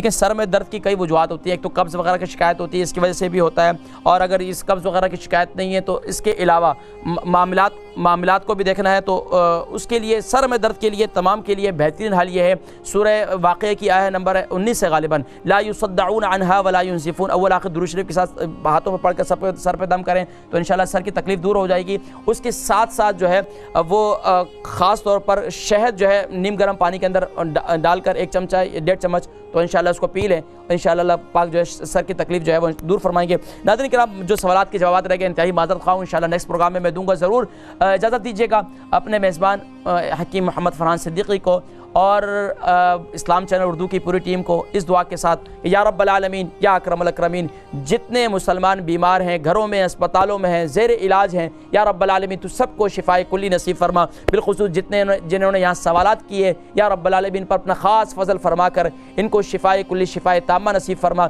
लेकिन सर में दर्द की कई वजूहत होती है। एक तो कब्ज़ वगैरह की शिकायत होती है, इसकी वजह से भी होता है, और अगर इस कब्ज़ वगैरह की शिकायत नहीं है तो इसके अलावा मामलात को भी देखना है। तो उसके लिए सर में दर्द के लिए तमाम के लिए बेहतरीन हल ये है, सूरह वाक़िया की आयत नंबर 19 है गालिबन, ला युसद्दऊन अन्हा वला युनज़िफून, अव्वल आखिर दुरूद शरीफ के साथ हाथों में पढ़कर सर पे दम करें तो इंशाल्लाह सर की तकलीफ़ दूर हो जाएगी। उसके साथ साथ जो है वो ख़ास तौर पर शहद जो है नीम गर्म पानी के अंदर डालकर 1 चमचा 1.5 चम्मच तो इंशाल्लाह उसको पी लें, इंशाल्लाह अल्लाह पाक जो है सर की तकलीफ़ जो है वो दूर फरमाएंगे। नाज़रीन किराम, जो सवालात के जवाब रह गए इंतहाई माज़रत ख़्वाह हूं, इंशाल्लाह नेक्स्ट प्रोग्राम में मैं दूंगा ज़रूर। इजाज़त दीजिएगा अपने मेज़बान हकीम मोहम्मद फ़रहान सिद्दीकी को और इस्लाम चैनल उर्दू की पूरी टीम को इस दुआ के साथ, या रब्बल आलमीन या अकरमुल अकरमीन, जितने मुसलमान बीमार हैं, घरों में अस्पतालों में हैं, ज़ेर इलाज हैं, या रब्बल आलमीन तू सबको शिफाए कुल्ली नसीब फरमा। बिलखुसूस जिन्होंने यहाँ सवालात किए, या रब्बल आलमीन पर अपना ख़ास फ़ज़ल फरमा कर इनको शिफाए कुल्ली शिफाए ताम्मा नसीब फरमा।